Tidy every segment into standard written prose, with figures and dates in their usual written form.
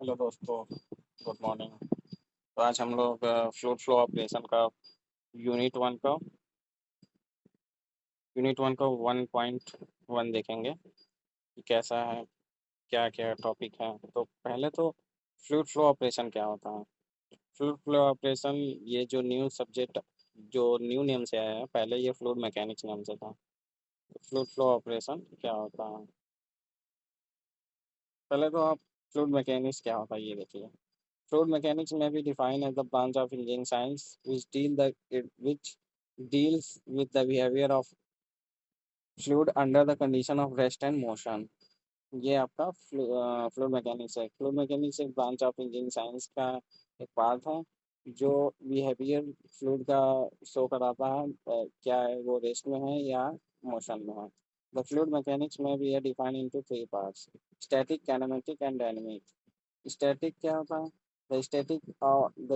Hello दोस्तों, good morning. तो आज हम लोग फ्लूइड फ्लो ऑपरेशन का यूनिट वन का यूनिट वन का 1.1 देखेंगे कि कैसा है, क्या क्या टॉपिक है। तो पहले तो फ्लूइड फ्लो ऑपरेशन क्या होता है। फ्लूइड फ्लो ऑपरेशन, ये जो न्यू सब्जेक्ट जो न्यू नेम से आया है, पहले ये फ्लूइड मैकेनिक्स नाम से था। तो फ्लूइड फ्लो ऑपरेशन क्या होता है, पहले तो आप फ्लूइड मैकेनिक्स क्या होता है ये देखिए। Fluid mechanics may be defined as the branch of engineering science which deals with the behavior of fluid under the condition of rest and motion. ये आपका फ्लूइड मैकेनिक्स है। फ्लूइड मैकेनिक्स एक branch of engineering science का एक part है जो behaviour fluid का show कराता है, क्या है वो रेस्ट में है या मोशन में है। द फ्लूइड मैकेनिक्स में भी है define into three parts: static, kinematic and dynamic. Static क्या होता है? The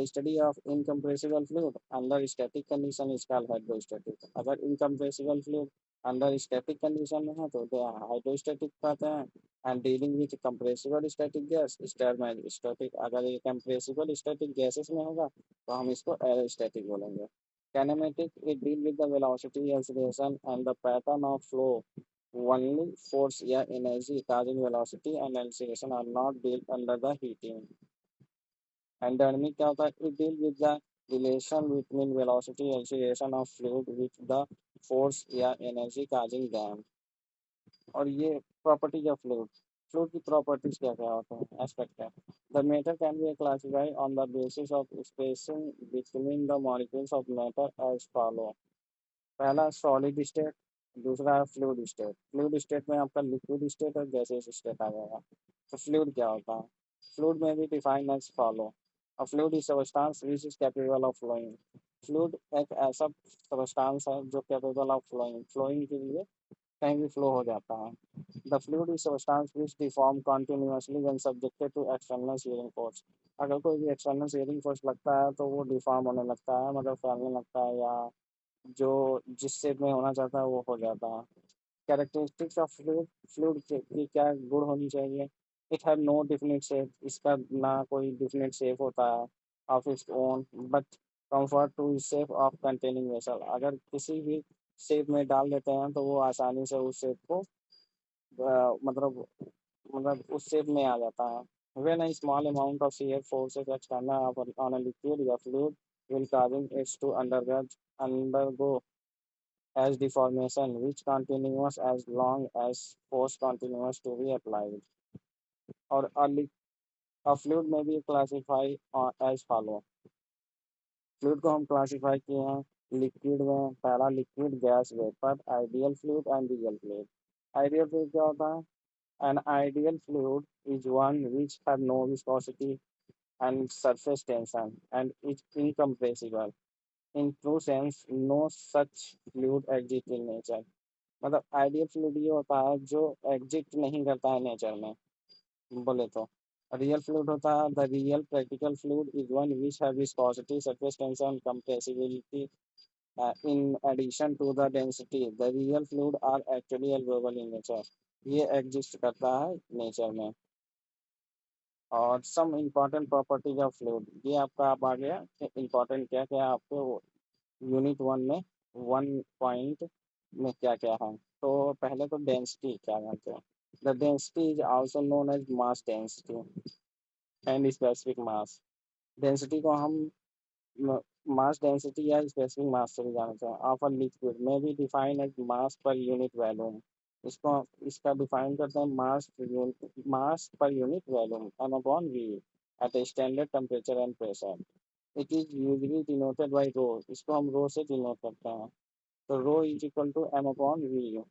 study of incompressible fluid under static condition is called hydrostatic. अगर incompressible fluid under static condition में है तो हाइड्रोस्टैटिक कहते हैं। And dealing with compressible static gas static. अगर ये कंप्रेसिबल स्टैटिक गैसेस में होगा तो हम इसको एरोस्टैटिक बोलेंगे। Kinematic, it deal with the velocity, acceleration and the pattern of flow. only force या energy causing velocity and acceleration are not built under the heating. And dynamic क्या होता है? It deal with the relation between velocity acceleration of fluid with the force या energy causing them. और ये properties of fluid. Fluid की properties क्या क्या होते हैं, एस्पेक्ट है। The matter can be classified on the basis of spacing between the molecules of matter as follow. पहला सॉलिड स्टेट, दूसरा है फ्लूइड स्टेट। फ्लूइड स्टेट में आपका लिक्विड स्टेट और गैसियस स्टेट आ जाएगा। तो फ्लूइड क्या होता है? फ्लूइड में भी define as follow: a fluid is substance which is capable of flowing. Fluid एक ऐसा सब्सटेंस है जो कैपेबल ऑफ फ्लोइंग, फ्लोइंग के लिए कहीं भी फ्लो हो जाता है। The fluid is substance which deform continuously when subjected to external shearing force. अगर कोई भी एक्सटर्नल शियरिंग फोर्स लगता है तो वो डिफॉर्म होने लगता है, मतलब फैलने लगता है, या जो जिस शेप में होना चाहता है वो हो जाता है। Characteristics of fluid. फ्लूइड की क्या गुण होनी चाहिए? It have no definite shape, इसका ना कोई डिफिनिट शेप होता है of its own, but comfort to shape of containing vessel. अगर किसी भी शेप में डाल देते हैं तो वो आसानी से उस शेप को मतलब उस शेप में आ जाता है। When a small amount of shear forces external on a liquid or fluid will causing it to undergo as deformation, which continuous as long as force continues to be applied. और a fluid may be classified as follow. Fluid को हम classify किए हैं liquid में। पहला liquid, gas, vapour, ideal fluid and real fluid. Ideal fluid क्या होता है? An ideal fluid is one which have no viscosity and surface tension and is incompressible. In true sense, no such fluid exists in nature. मतलब ideal fluid ये होता है जो exist नहीं करता है नेचर में, बोले तो। रियल फ्लूइड होता है the real practical fluid is one which have viscosity, surface tension, compressibility in addition to the density. The real fluid are actually available in nature. ये एग्जिस्ट करता है नेचर में। और some important properties of fluid, ये आपका आप आ गया important क्या क्या आपको यूनिट वन में 1 पॉइंट में क्या क्या है। तो पहले तो डेंसिटी क्या जानते हैं? The density is also known as mass density and specific mass. Density को हम मास डेंसिटी या स्पेसिफिक मास से भी जानते हैं। ऑफ अ लिक्विड में भी डिफाइन एज मास पर यूनिट वॉल्यूम। इसको इसका डिफाइन करते हैं mass per unit volume M upon V at standard temperature and pressure. It is usually denoted by rho. इसको हम रो से डिनोट करते हैं। तो rho is equal to M upon V.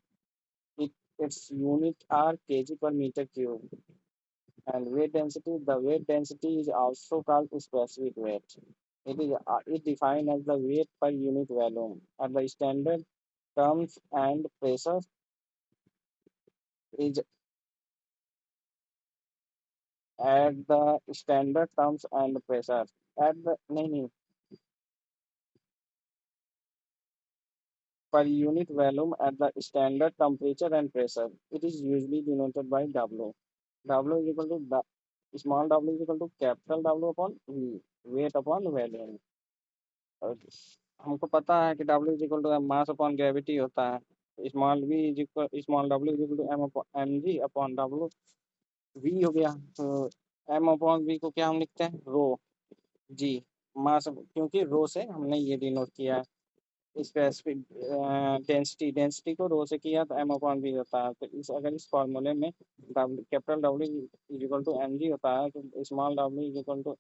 It, its unit are kg per meter cube. And weight density, the weight density is also called specific weight. It defined as the weight per unit volume. At the standard terms and pressure is at the standard terms and pressure. At the नहीं per unit volume at the standard temperature and pressure. It is usually denoted by W. W is equal to small W is equal to capital W upon V, weight upon volume. और हमको पता है कि W is equal to mass upon gravity होता है। Small W is equal to M G upon W V हो गया। तो एम अपॉन वी को क्या हम लिखते हैं, रो जी, मास, क्योंकि रो से हमने ये डिनोट किया है स्पेसिफिक डेंसिटी, डेंसिटी को रो से किया तो एम अपॉन वी होता है। तो इस अगर इस फॉर्मूले में capital W is equal to M G होता है तो small W is equal to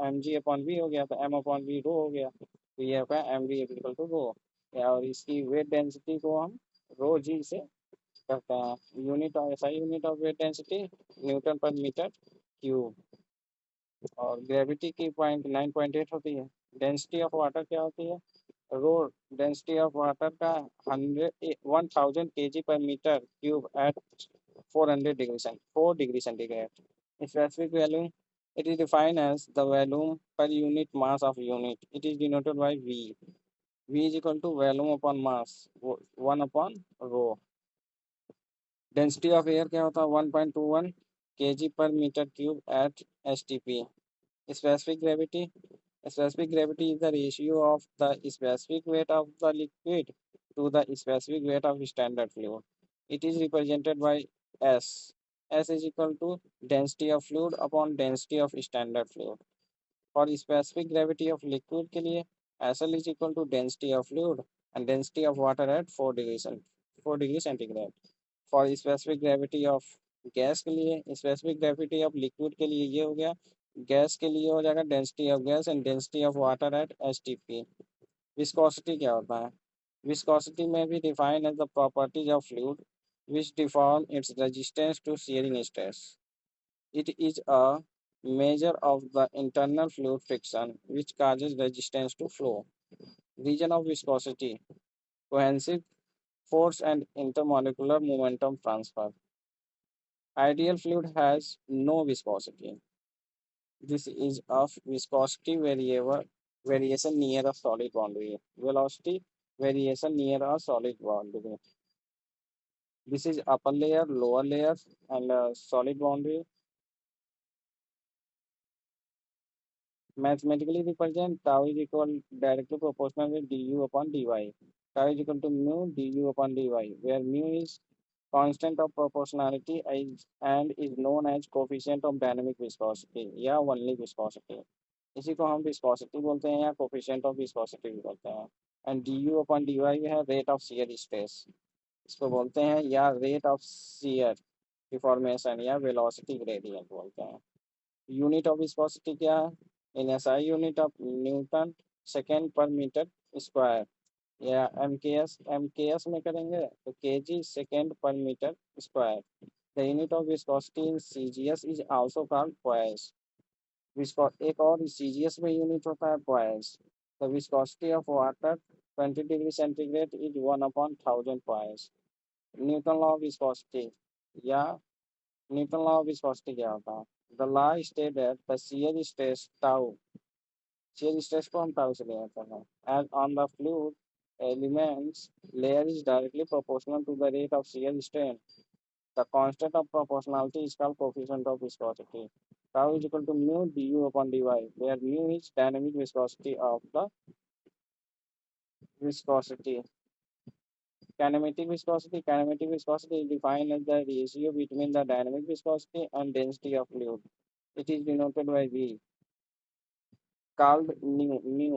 M G upon V हो गया, तो एम अपॉन वी रो हो गया, तो ये होगा एम वी इक्वल टू रो। और इसकी वेट डेंसिटी को हम रो जी से करते हैं, यूनिट ऑफ ऐसा unit of weight density Newton per metre cube. और ग्रेविटी की 9.8 होती है। डेंसिटी ऑफ वाटर क्या होती है, रो, डेंसिटी ऑफ वाटर का 1000 kg per metre cube at 4 degree centigrade. Specific volume, it is defined as the volume per unit mass of unit. It is denoted by V. V is equal to volume upon mass, 1 upon rho। Density of air क्या होता है, 1.21 kg per metre cube at STP। Specific gravity. Specific gravity is the ratio of the specific weight of the liquid to the specific weight of standard fluid. It is represented by S. S is equal to density of fluid upon density of standard fluid. For specific gravity of liquid के लिए SL is equal to density of fluid and density of water at 4 degree centigrade. For specific gravity of gas के लिए, specific gravity of liquid के लिए ये हो गया, gas के लिए हो जाएगा density of gas and density of water at STP। Viscosity क्या होता है, विस्कोसिटी में भी define as the properties of fluid which define its resistance to shearing stress. It is a measure of the internal fluid friction which causes resistance to flow. Region of viscosity, cohesive force and intermolecular momentum transfer. Ideal fluid has no viscosity. This is of viscosity variation near a solid boundary. Velocity variation near a solid boundary. This is upper layer, lower layer, and solid boundary. Mathematically represent tau is equal directly proportional with du upon dy. Tau is equal to mu du upon dy, where mu is constant of proportionality and is known as coefficient of dynamic viscosity या only viscosity। इसी को हम viscosity बोलते हैं या coefficient of viscosity भी बोलते हैं। And D U upon D Y है रेट ऑफ शियर स्ट्रेस, इसको बोलते हैं या रेट ऑफ शियर डिफॉर्मेशन या वेलोसिटी ग्रेडियंट बोलते हैं। यूनिट ऑफ विस्कोसिटी क्या है, in SI unit of newton second per metre square, या एम के एस में करेंगे तो kg second per metre square. The unit of viscosity in CGS is also called poise. एक और सीजीएस में unit होता है poise. The viscosity of water 20 degree centigrade is 1/1000 poise. Newton law of viscosity या Newton law of viscosity क्या होता है, the law state that the shear stress tau, shear stress को हम टाउ से ले आते हैं, as on the fluid elements layer is directly proportional to the rate of shear strain. The constant of proportionality is called coefficient of viscosity. Tau is equal to mu du upon dy, where mu is dynamic viscosity of the viscosity. Kinematic viscosity is defined as the ratio between the dynamic viscosity and density of fluid. It is denoted by V, called mu.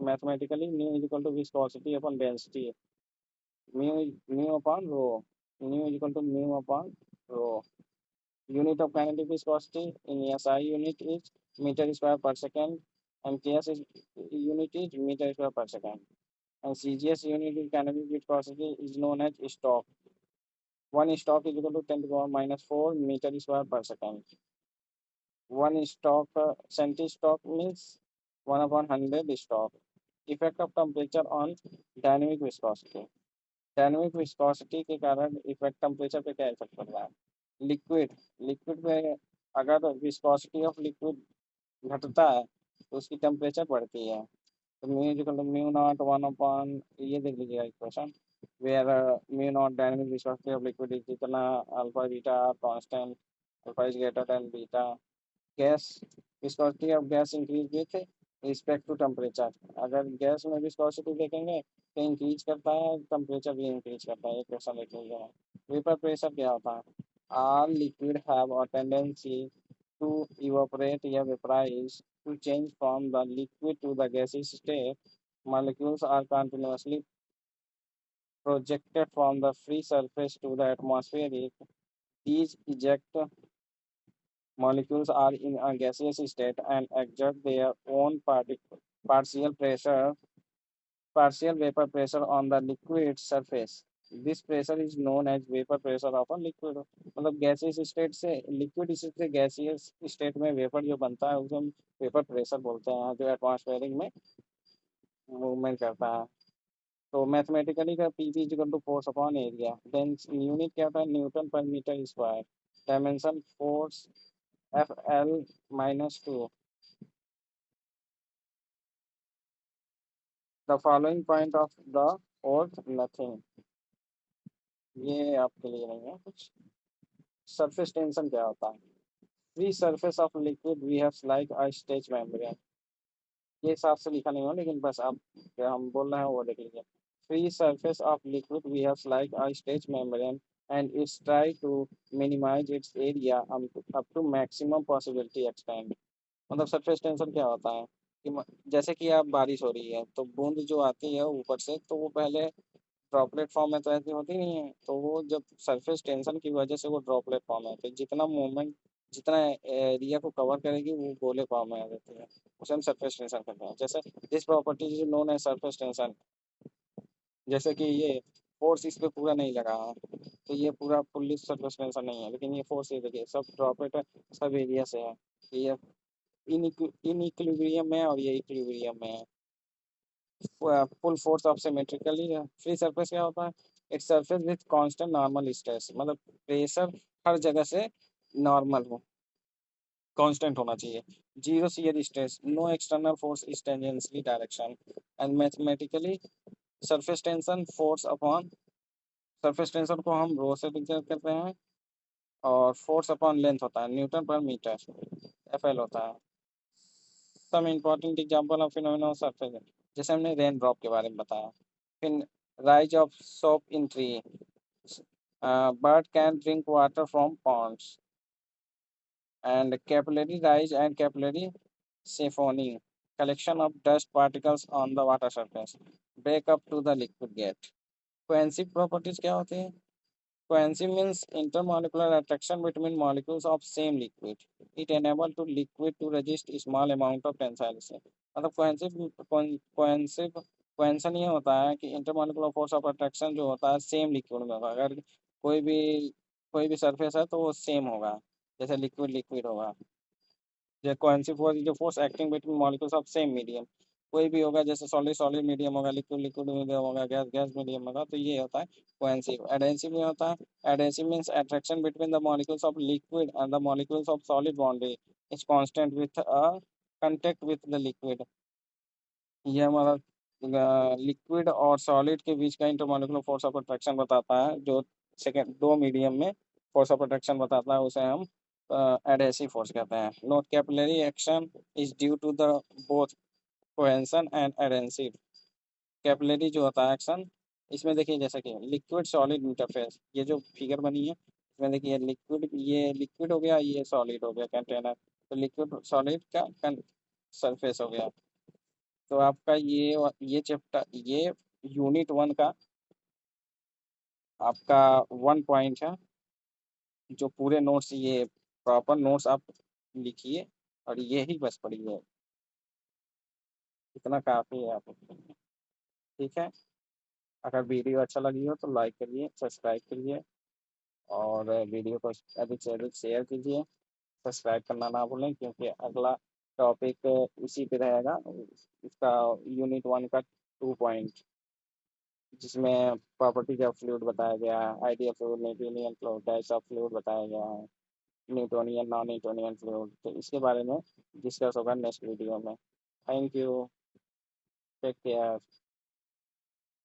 Mathematically, mu is equal to viscosity upon density. Mu upon rho. Mu is equal to mu upon rho. Unit of kinetic viscosity in SI unit is meter square per second, and KS is unit is meter square per second. And CGS unit in kinetic viscosity is known as stock. One stock is equal to 10 to the power minus 4 meter square per second. One stock, centistock means 1 upon 100 stock. Effect of temperature on dynamic viscosity. Dynamic viscosity के कारण effect temperature पे क्या effect पड़ रहा है, liquid, liquid में अगर viscosity of liquid घटता है तो उसकी टेम्परेचर बढ़ती है। तो mu equal to mu naught 1/, ये देख लीजिएगा equation, where mu naught dynamic viscosity of liquid is इतना, alpha beta constant alpha is greater than beta. Gas, viscosity of gas increase with respect to temperature. अगर gas में viscosity देखेंगे तो increase करता है, टेम्परेचर भी इंक्रीज करता है। एक क्वेश्चन देख लीजिए। वेपर प्रेशर क्या होता है? All liquid have a tendency to evaporate या vaporise to change from the liquid to the gaseous state. Molecules are continuously projected from the free surface to the atmosphere. These eject molecules are in a gaseous state and exert their own partial pressure, partial vapor pressure on the liquid surface. This pressure is known as vapor pressure of a liquid. मतलब gaseous state से liquid state से gaseous state में vapour जो बनता है उसे हम vapour pressure बोलते हैं, जो एटमॉस्फेरिक में मूवमेंट करता है। तो मैथमेटिकली का PV equal to force upon area. Then unit क्या होता है? Newton per metre square. Dimension force F L -2। The following point of the fourth nothing. ये आपके लिए नहीं है कुछ। सरफेस टेंशन क्या होता है? Free surface of liquid behaves like a stretch membrane. ये हिसाब से लिखा नहीं हो, लेकिन बस आप क्या हम बोल रहे हैं वो देख लीजिए। Free surface of liquid behaves like a stretch membrane and it's try to minimise its area up to maximum possibility extend. मतलब सरफेस टेंशन क्या होता है कि जैसे कि आप बारिश हो रही है तो बूंद जो आती है ऊपर से, तो वो पहले ड्रॉपलेट फॉर्म में तो ऐसी होती नहीं है, तो वो जब सरफेस टेंशन की वजह से वो ड्रॉपलेट फॉर्म में आती है। जितना मूवमेंट, जितना एरिया को कवर करेगी वो गोले फॉर्म में आ जाती है। उसे हम सरफेस टेंशन कहते हैं। जैसे this property is known as surface tension. जैसे कि ये फोर्स इस पे पूरा नहीं लगा है, तो ये पूरा फुल्ली सरफेस टेंशन नहीं है, लेकिन ये फोर्स ये देखिए सब ड्रॉपलेट है, सब एरिया से है। ये इन इक्विलिब्रियम में है और ये इक्विलिब्रियम में है। Full force of symmetrically free surface क्या होता है? It's surface with constant normal stress. मतलब प्रेशर हर जगह से नॉर्मल हो, कांस्टेंट होना चाहिए। Zero shear stress, no external force is tangentially direction. And mathematically surface tension force upon, surface tension को हम रो से डिक्टेट करते हैं, और फोर्स अपॉन लेंथ होता है newton per metre, F L होता है। Some important example of phenomena of surface, जैसे हमने रेन ड्रॉप के बारे में बताया। फिर rise of soap in tree, bird can drink water from ponds, and capillary rise and capillary siphoning, collection of dust particles on the water surface, break up to the liquid gate. Cohesive properties क्या होती है? Cohesive means intermolecular attraction between molecules of same liquid. It enable to liquid to resist small amount of tensile stress. मतलब cohesive cohesion ये होता है कि intermolecular force of attraction जो होता है सेम लिक्विड में होगा। अगर कोई भी कोई भी सरफेस है तो वो सेम होगा, जैसे लिक्विड लिक्विड होगा। जो कोहेसिव फोर्स जो force acting between molecules of same medium, कोई भी होगा, जैसे सॉलिड सॉलिड मीडियम होगा, लिक्विड लिक्विड मीडियम होगा, गैस गैस मीडियम होगा, तो ये होता है कोहेसिव। एडेसिव में होता है, adhesive means attraction between the molecules of liquid and the molecules of solid boundary is constant with a contact with the liquid. ये हमारा लिक्विड और सॉलिड के बीच का इंटरमॉलिक्यूलर फोर्स ऑफ अट्रैक्शन बताता है, जो सेकेंड दो मीडियम में फोर्स ऑफ अट्रैक्शन बताता है, उसे हम एडहेसिव फोर्स कहते हैं। Note capillary action is due to the both cohesion and adhesive. Capillary जो होता है एक्शन, इसमें देखिए जैसे कि लिक्विड सॉलिड इंटरफेस, ये जो फिगर बनी है इसमें देखिए लिक्विड, ये लिक्विड हो गया, ये सॉलिड हो गया कंटेनर, तो लिक्विड सॉलिड का सरफेस हो गया। तो आपका ये चैप्टर, ये यूनिट 1 का आपका 1 पॉइंट है। जो पूरे नोट्स, ये प्रॉपर नोट्स आप लिखिए और ये ही बस पढ़िए, इतना काफ़ी है आप। ठीक है, अगर वीडियो अच्छा लगी हो तो लाइक करिए, सब्सक्राइब करिए, और वीडियो को अधिक से अधिक शेयर कीजिए। सब्सक्राइब करना ना भूलें, क्योंकि अगला टॉपिक इसी पे रहेगा, इसका यूनिट 1 का 2 पॉइंट, जिसमें प्रॉपर्टीज ऑफ फ्लूइड बताया गया है, ideal fluid, Newtonian fluid, types of fluid बताया गया है, न्यूटोनियन नॉन न्यूटोनियन फ्लूइड, तो इसके बारे में डिस्कस होगा नेक्स्ट वीडियो में। Thank you, take care.